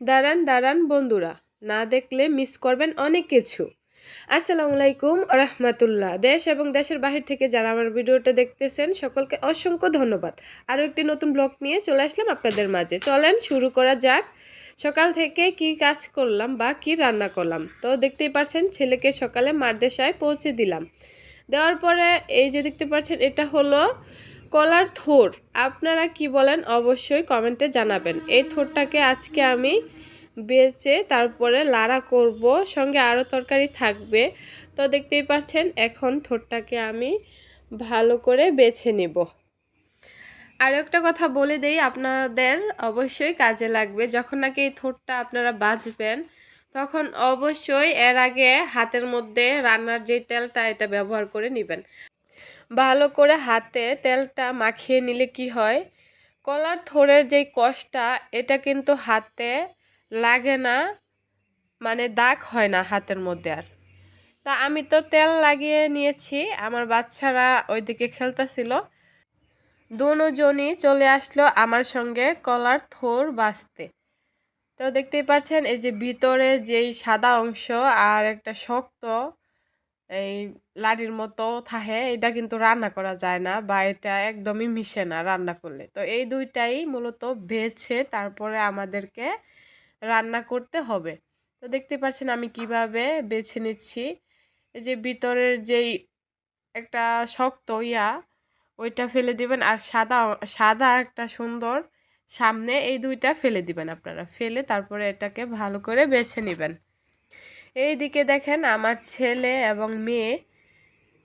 দাঁড়ান দাঁড়ান বন্ধুরা, না দেখলে মিস করবেন অনেক কিছু। আসসালামু আলাইকুম রহমতুল্লাহ। দেশ এবং দেশের বাহির থেকে যারা আমার ভিডিওটা দেখতেছেন সকলকে অসংখ্য ধন্যবাদ। আরও একটি নতুন ব্লগ নিয়ে চলে আসলাম আপনাদের মাঝে। চলেন শুরু করা যাক। সকাল থেকে কি কাজ করলাম বা কি রান্না করলাম তো দেখতেই পাচ্ছেন। ছেলেকে সকালে মাদ্রাসায় পৌঁছে দিলাম। দেওয়ার পরে এই যে দেখতে পাচ্ছেন, এটা হলো কলার থোর। আপনারা কি বলেন অবশ্যই কমেন্টে জানাবেন। এই থোরটাকে আজকে আমি বেচে তারপরে লাড়া করব, সঙ্গে আরও তরকারি থাকবে। তো দেখতেই পাচ্ছেন, এখন থোরটাকে আমি ভালো করে বেছে নিব। আর একটা কথা বলে দেই, আপনাদের অবশ্যই কাজে লাগবে। যখন নাকি এই থোরটা আপনারা বাছবেন তখন অবশ্যই এর আগে হাতের মধ্যে রান্নার যে তেলটা এটা ব্যবহার করে নেবেন। ভালো করে হাতে তেলটা মাখিয়ে নিলে কি হয়, কলার থোড়ের যেই কষটা এটা কিন্তু হাতে লাগে না, মানে দাগ হয় না হাতের মধ্যে আর। তা আমি তো তেল লাগিয়ে নিয়েছি, আমার বাচ্চারা ওইদিকে খেলতেছিল। দুজনই চলে আসলো আমার সঙ্গে কলার থোড় বাছতে। তো দেখতেই পাচ্ছেন, এই যে ভিতরে যেই সাদা অংশ আর একটা শক্ত এই লাড়ির মতো থাকে, এটা কিন্তু রান্না করা যায় না বা এটা একদমই মিশে না রান্না করলে। তো এই দুইটাই মূলত বেছে তারপরে আমাদেরকে রান্না করতে হবে। তো দেখতে পাচ্ছেন আমি কিভাবে বেছে নিচ্ছি। এই যে ভিতরের যেই একটা শক্ত ওইটা ফেলে দিবেন, আর সাদা সাদা একটা সুন্দর সামনে, এই দুইটা ফেলে দিবেন আপনারা। ফেলে তারপরে এটাকে ভালো করে বেছে নেবেন। এই দিকে দেখেন আমার ছেলে এবং মেয়ে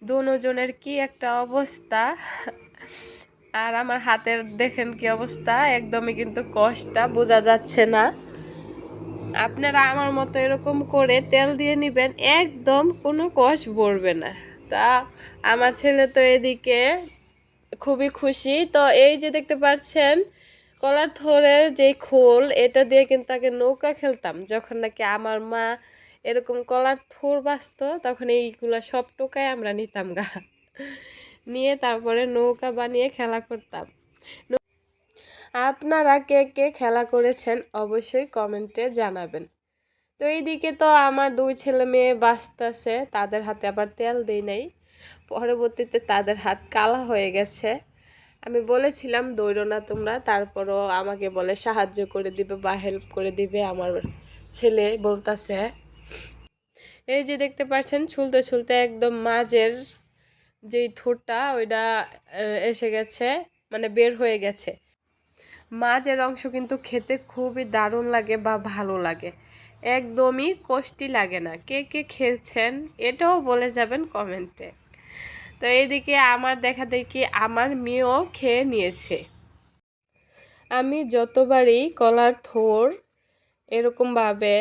দুজনের কি একটা অবস্থা। আর আমার হাতের দেখেন কি অবস্থা, একদমই কিন্তু কষ্টটা বোঝা যাচ্ছে না। আপনারা আমার মতো এরকম করে তেল দিয়ে নেবেন, একদম কোনো কষ পড়বে না। তা আমার ছেলে তো এদিকে খুবই খুশি। তো এই যে দেখতে পাচ্ছেন, কলার থোড়ের যেই খোল এটা দিয়ে কিন্তু আগে নৌকা খেলতাম। যখন নাকি আমার মা এরকম কলার থোড় বাছতো তখন এইগুলা সব টোকায় আমরা নিতাম গা, নিয়ে তারপরে নৌকা বানিয়ে খেলা করতাম। আপনারা কে কে খেলা করেছেন অবশ্যই কমেন্টে জানাবেন। তো এইদিকে তো আমার দুই ছেলে মেয়ে বাঁচতেছে, তাদের হাতে আবার তেল দেই নাই। পরবর্তীতে তাদের হাত কালা হয়ে গেছে। আমি বলেছিলাম দৌড়ো না তোমরা, তারপরও আমাকে বলে সাহায্য করে দিবে বা হেল্প করে দিবে। আমার ছেলে বলতাছে, এই যে দেখতে পাচ্ছেন ছুলতে ছুলতে একদম মাঝের যেই ঠোঁটটা ওইটা এসে গেছে, মানে বের হয়ে গেছে। মাঝের অংশ কিন্তু খেতে খুবই দারুণ লাগে বা ভালো লাগে, একদমই কষ্টি লাগে না। কে কে খেয়েছেন এটাও বলে যাবেন কমেন্টে। তো এইদিকে আমার দেখা দেখি আমার মেয়েও খেয়ে নিয়েছে। আমি যতবারই কলার থোড় এরকমভাবে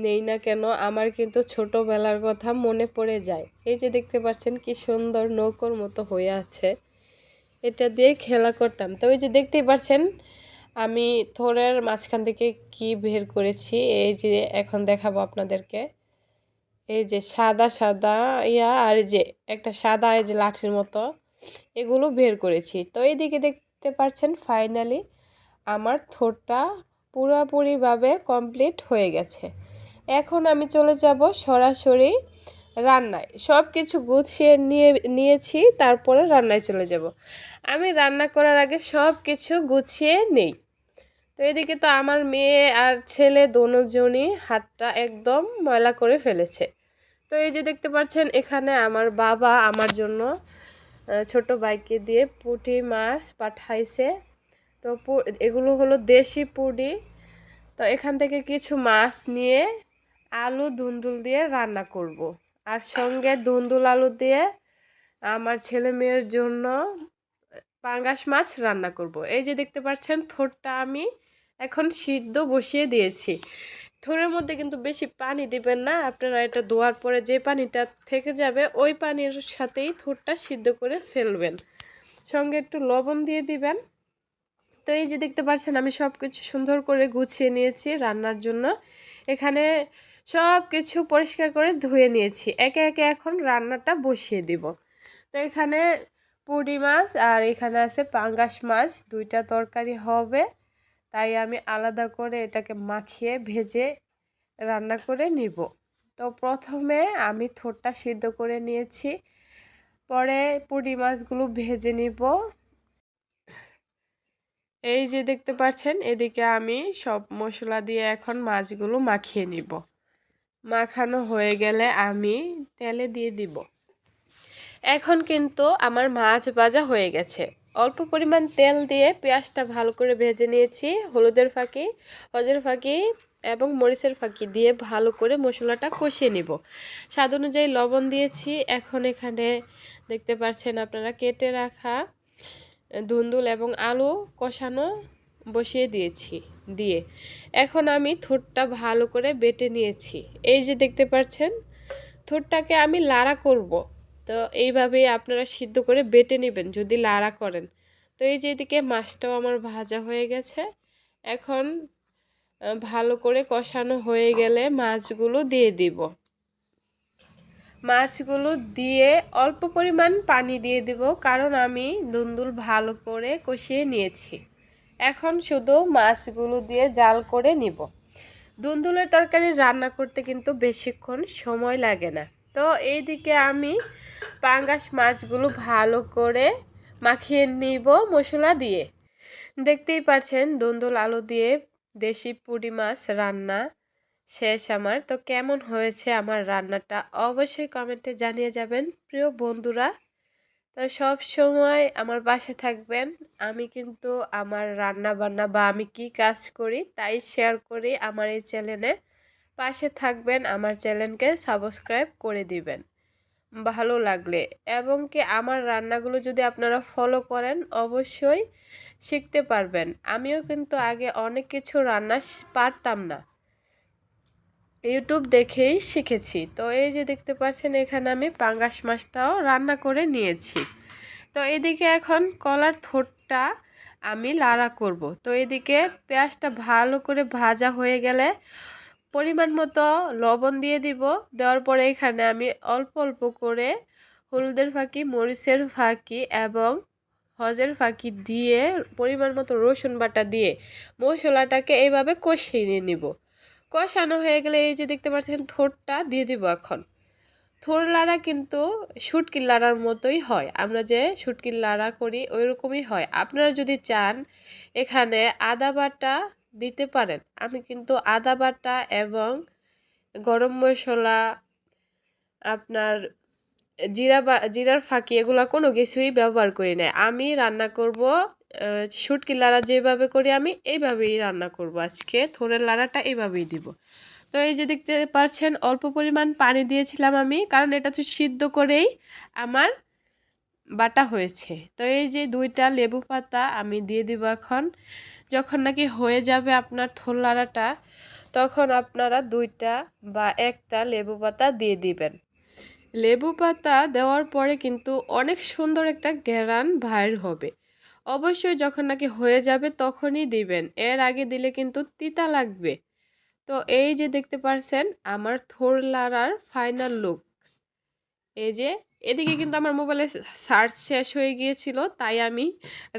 নেই না কেন, আমার কিন্তু ছোটবেলার কথা মনে পড়ে যায়। এই যে দেখতে পাচ্ছেন কি সুন্দর নৌকোর মতো হয়ে আছে, এটা দিয়ে খেলা করতাম। তো ওই যে দেখতেই পাচ্ছেন আমি থোড়ের মাঝখান থেকে কি বের করেছি, এই যে এখন দেখাবো আপনাদেরকে। এই যে সাদা সাদা আর এই যে একটা সাদা এই যে লাঠির মতো, এগুলো বের করেছি। তো এইদিকে দেখতে পাচ্ছেন ফাইনালি আমার থোড়টা পুরোপুরিভাবে কমপ্লিট হয়ে গেছে। এখন আমি চলে যাব সরাসরি রান্নায়। সব কিছু গুছিয়ে নিয়েছি, তারপরে রান্নায় চলে যাব। আমি রান্না করার আগে সব কিছু গুছিয়ে নেই। তো এদিকে তো আমার মেয়ে আর ছেলে দুজনই হাতটা একদম ময়লা করে ফেলেছে। তো এই যে দেখতে পাচ্ছেন এখানে আমার বাবা আমার জন্য ছোট ভাইকে দিয়ে পুঁটি মাছ পাঠাইছে। তো এগুলো হলো দেশি পুঁটি। তো এখান থেকে কিছু মাছ নিয়ে আলু ধুন্দুল দিয়ে রান্না করব। আর সঙ্গে ধুন্দুল আলু দিয়ে আমার ছেলে মেয়ের জন্য পাঙ্গাস মাছ রান্না করব। এই যে দেখতে পাচ্ছেন থোড়টা আমি এখন সিদ্ধ বসিয়ে দিয়েছি। থোড়ের মধ্যে কিন্তু বেশি পানি দিবেন না, আপনারা এটা ধোয়ার পরে যে পানিটা থেকে যাবে ওই পানির সাথেই থোড়টা সিদ্ধ করে ফেলবেন, সঙ্গে একটু লবণ দিয়ে দিবেন। তো এই যে দেখতে পাচ্ছেন আমি সব কিছু সুন্দর করে গুছিয়ে নিয়েছি রান্নার জন্য। এখানে সব কিছু পরিষ্কার করে ধুয়ে নিয়েছি, একে একে এখন রান্নাটা বসিয়ে দিব। তো এখানে পুঁটি মাছ আর এখানে আছে পাঙ্গাস মাছ, দুইটা তরকারি হবে। তাই আমি আলাদা করে এটাকে মাখিয়ে ভেজে রান্না করে নিব। তো প্রথমে আমি থোড়টা সিদ্ধ করে নিয়েছি, পরে পুঁটি মাছগুলো ভেজে নিব। এই যে দেখতে পাচ্ছেন, এদিকে আমি সব মশলা দিয়ে এখন মাছগুলো মাখিয়ে নিব। মাখানো হয়ে গেলে আমি তেলে দিয়ে দিব। এখন কিন্তু আমার মাছ ভাজা হয়ে গেছে। অল্প পরিমাণ তেল দিয়ে পেঁয়াজটা ভালো করে ভেজে নিয়েছি, হলুদের ফাঁকি এবং মরিচের ফাঁকি দিয়ে ভালো করে মশলাটা কষিয়ে নিব। স্বাদ অনুযায়ী লবণ দিয়েছি। এখন এখানে দেখতে পাচ্ছেন আপনারা কেটে রাখা ধুন্দুল এবং আলু কষানো বসিয়ে দিয়েছি। দিয়ে এখন আমি থোড়টা ভালো করে বেটে নিয়েছি। এই যে দেখতে পাচ্ছেন, থোড়টাকে আমি লাড়া করব। তো এইভাবেই আপনারা সিদ্ধ করে বেটে নেবেন যদি লাড়া করেন। তো এই যে এদিকে মাছটাও আমার ভাজা হয়ে গেছে। এখন ভালো করে কষানো হয়ে গেলে মাছগুলো দিয়ে দিব। মাছগুলো দিয়ে অল্প পরিমাণ পানি দিয়ে দিব, কারণ আমি ধুন্দুল ভালো করে কষিয়ে নিয়েছি। এখন শুধু মাছগুলো দিয়ে জাল করে নিব। ধুন্দুলের তরকারি রান্না করতে কিন্তু বেশিক্ষণ সময় লাগে না। তো এইদিকে আমি পাঙ্গাস মাছগুলো ভালো করে মাখিয়ে নিব মশলা দিয়ে। দেখতেই পাচ্ছেন ধুন্দুল আলু দিয়ে দেশি পুঁটি মাছ রান্না শেষ আমার। তো কেমন হয়েছে আমার রান্নাটা অবশ্যই কমেন্টে জানিয়ে যাবেন প্রিয় বন্ধুরা। তো সব সময় আমার পাশে থাকবেন। আমি কিন্তু আমার রান্না বান্না বা আমি কি কাজ করি তাই শেয়ার করি আমার এই চ্যানেলে। পাশে থাকবেন, আমার চ্যানেলকে সাবস্ক্রাইব করে দিবেন ভালো লাগলে। এবং কি আমার রান্নাগুলো যদি আপনারা ফলো করেন অবশ্যই শিখতে পারবেন। আমিও কিন্তু আগে অনেক কিছু রান্না পারতাম না, ইউটিউব দেখেই শিখেছি। তো এই যে দেখতে পাচ্ছেন, এখানে আমি পাঙ্গাস মাছটাও রান্না করে নিয়েছি। তো এদিকে এখন কলার থোড়টা আমি লাড়া করব। তো এদিকে পেঁয়াজটা ভালো করে ভাজা হয়ে গেলে পরিমাণ মতো লবণ দিয়ে দিব। দেওয়ার পরে এখানে আমি অল্প অল্প করে হলুদের ফাঁকি, মরিচের ফাঁকি এবং হজের ফাঁকি দিয়ে পরিমাণ মতো রসুন বাটা দিয়ে মশলাটাকে এইভাবে কষিয়ে নিব। কষানো হয়ে গেলে এই যে দেখতে পাচ্ছেন থোড়টা দিয়ে দিব। এখন থোড় লাড়া কিন্তু শুটকির লাড়ার মতোই হয়, আমরা যে শুটকির লাড়া করি ওই রকমই হয়। আপনারা যদি চান এখানে আদা বাটা দিতে পারেন। আমি কিন্তু আদা বাটা এবং গরম মশলা, আপনার জিরার ফাঁকি এগুলো কোনো কিছুই ব্যবহার করি না। আমি রান্না করব শুটকির লাড়া যেভাবে করি আমি এইভাবেই রান্না করব। আজকে থোড়ের লাড়াটা এইভাবেই দিব। তো এই যে দেখতে পাচ্ছেন অল্প পরিমাণ পানি দিয়েছিলাম আমি, কারণ এটা তো সিদ্ধ করেই আমার বাটা হয়েছে। তো এই যে 2টা লেবু পাতা আমি দিয়ে দিব। এখন যখন নাকি হয়ে যাবে আপনার থোড় লাড়াটা, তখন আপনারা 2টা বা 1টা লেবু পাতা দিয়ে দিবেন। লেবু পাতা দেওয়ার পরে কিন্তু অনেক সুন্দর একটা ঘ্রাণ বাইর হবে। অবশ্যই যখন নাকি হয়ে যাবে তখনই দিবেন, এর আগে দিলে কিন্তু তিতা লাগবে। তো এই যে দেখতে পাচ্ছেন আমার থোড় লাড়ার ফাইনাল লুক। এই যে এদিকে কিন্তু আমার মোবাইলে সার্চ শেষ হয়ে গিয়েছিল, তাই আমি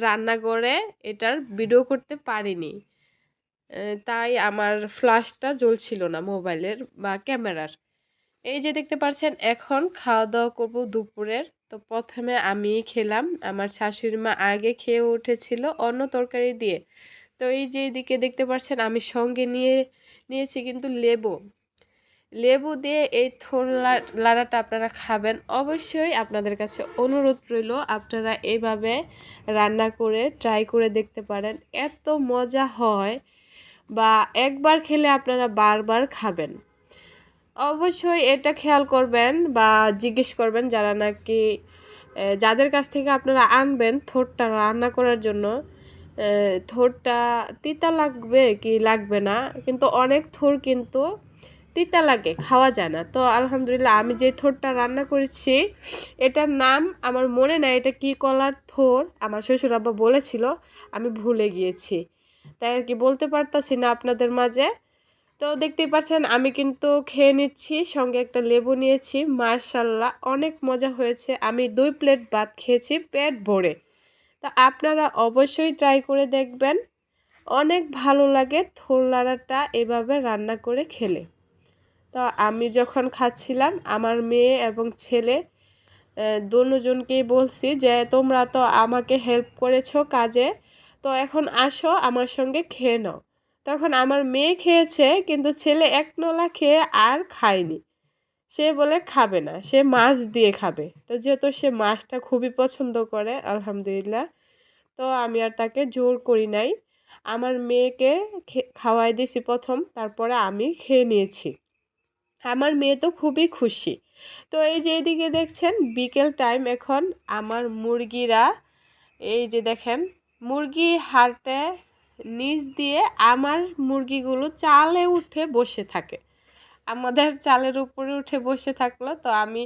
রান্নাঘরে এটার ভিডিও করতে পারিনি। তাই আমার ফ্ল্যাশটা জ্বলছিল না মোবাইলের বা ক্যামেরার। এই যে দেখতে পাচ্ছেন এখন খাওয়া দাওয়া করবো দুপুরের। তো প্রথমে আমি খেলাম, আমার শাশুড়ি মা আগে খেয়ে উঠেছিল অন্য তরকারি দিয়ে। তো এই যে এদিকে দেখতে পাচ্ছেন আমি সঙ্গে নিয়েছি কিন্তু লেবু দিয়ে এই থোড় লাড়াটা আপনারা খাবেন। অবশ্যই আপনাদের কাছে অনুরোধ রইল আপনারা এইভাবে রান্না করে ট্রাই করে দেখতে পারেন, এত মজা হয়। বা একবার খেলে আপনারা বারবার খাবেন। অবশ্যই এটা খেয়াল করবেন বা জিজ্ঞেস করবেন যারা নাকি যাদের কাছ থেকে আপনারা আনবেন থোড়টা রান্না করার জন্য, থোড়টা তিতা লাগবে কি লাগবে না। কিন্তু অনেক থোড় কিন্তু তিতা লাগে, খাওয়া যায় না। তো আলহামদুলিল্লাহ আমি যে থোড়টা রান্না করেছি এটার নাম আমার মনে নাই, এটা কি কলার থোড় আমার শ্বশুর আব্বা বলেছিল, আমি ভুলে গিয়েছি, তাই আর কি বলতে পারতাছি না আপনাদের মাঝে। তো দেখতেই পাচ্ছেন আমি কিন্তু খেয়ে নিচ্ছি, সঙ্গে একটা লেবু নিয়েছি। মাশাআল্লাহ অনেক মজা হয়েছে। আমি 2 প্লেট ভাত খেয়েছি পেট ভরে। তা আপনারা অবশ্যই ট্রাই করে দেখবেন। অনেক ভালো লাগে থোড় লাড়াটা এভাবে রান্না করে খেলে। তো আমি যখন খাচ্ছিলাম আমার মেয়ে এবং ছেলে দুজনকেই বলছি যে তোমরা তো আমাকে হেল্প করেছো কাজে, তো এখন আসো আমার সঙ্গে খেয়ে নাও। তখন আমার মেয়ে খেয়েছে কিন্তু ছেলে এক নলা খেয়ে আর খায়নি। সে বলে খাবে না, সে মাছ দিয়ে খাবে। তো যেহেতু সে মাছটা খুবই পছন্দ করে আলহামদুলিল্লাহ, তো আমি আর তাকে জোর করি নাই। আমার মেয়েকে খাওয়াই দিয়েছি প্রথম, তারপরে আমি খেয়ে নিয়েছি। আমার মেয়ে তো খুবই খুশি। তো এই যে এদিকে দেখছেন বিকেল টাইম এখন, আমার মুরগিরা এই যে দেখেন মুরগি হাড়তে নিচ দিয়ে আমার মুরগিগুলো চালে উঠে বসে থাকে, আমাদের চালের উপরে উঠে বসে থাকলো। তো আমি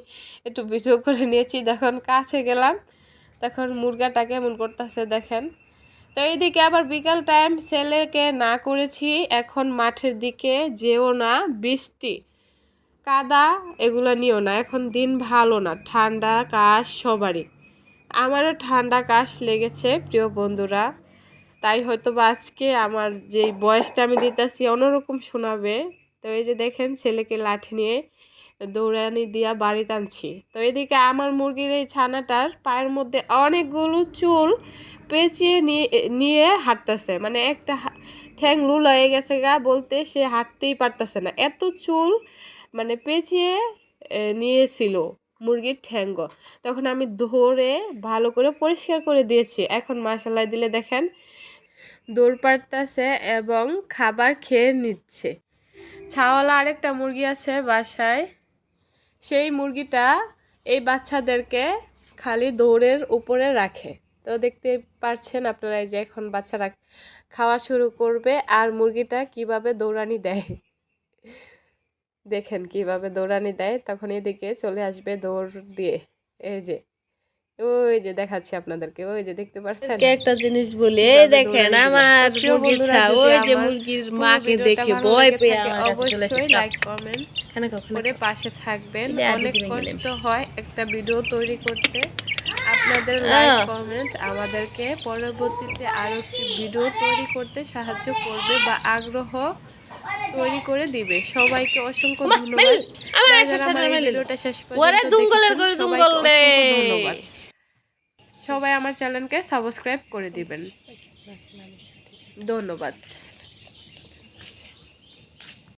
একটু ভিডিও করে নিয়েছি, যখন কাছে গেলাম তখন মুরগাটা কেমন করতেছে দেখেন। তো এইদিকে আবার বিকাল টাইম ছেলেকে না করেছি এখন মাঠের দিকে যেও না, বৃষ্টি কাদা এগুলো নিও না, এখন দিন ভালো না, ঠান্ডা কাশ সবারই, আমারও ঠান্ডা কাশ লেগেছে প্রিয় বন্ধুরা। তাই হয়তো বা আজকে আমার যেই বয়সটা আমি দিতেছি অন্যরকম শোনাবে। তো এই যে দেখেন ছেলেকে লাঠি নিয়ে দৌড়ানি দিয়া বাড়ি টানছি। তো এদিকে আমার মুরগির এই ছানাটার পায়ের মধ্যে অনেকগুলো চুল পেঁচিয়ে নিয়ে হাঁটতেছে, মানে একটা ঠ্যাং লুল হয়ে গেছে গা, বলতে সে হাঁটতেই পারতেছে না, এত চুল মানে পেঁচিয়ে নিয়েছিল মুরগির ঠ্যাঙ্গ। তখন আমি ধরে ভালো করে পরিষ্কার করে দিয়েছি, এখন মাসাল্লাহ দিলে দেখেন দৌড় পাড়তেছে এবং খাবার খেয়ে নিচ্ছে। ছাওয়ালা আরেকটা মুরগি আছে বাসায়, সেই মুরগিটা এই বাচ্চাদেরকে খালি দৌড়ের উপরে রাখে। তো দেখতে পারছেন আপনারা এই যে এখন বাচ্চারা খাওয়া শুরু করবে আর মুরগিটা কিভাবে দৌড়ানি দেয়, দেখেন কিভাবে দৌড়ানি দেয়, তখন এদিকে চলে আসবে দৌড় দিয়ে। এই যে ওই যে দেখাচ্ছি আপনাদেরকে, ওই যে দেখতে পাচ্ছেন একটা জিনিস বলি, এই দেখেন আমার মুরগির ছা, ওই যে মুরগির মাকে দেখে ভয় পেয়ে আমার কাছে চলে এসেছে। অবশ্যই লাইক কমেন্ট করে পাশে থাকবেন। অনেক কষ্ট হয় একটা ভিডিও তৈরি করতে, আপনাদের লাইক কমেন্ট আমাদেরকে পরবর্তীতে আরো একটি ভিডিও তৈরি করতে সাহায্য করবে বা আগ্রহ তৈরি করে দিবে। সবাইকে অসংখ্য ধন্যবাদ। যারা আমার এই ভিডিওটা শেষ পর্যন্ত দেখেছেন সবাইকে অসংখ্য ধন্যবাদ। সবাই আমার চ্যানেলকে সাবস্ক্রাইব করে দিবেন। ধন্যবাদ।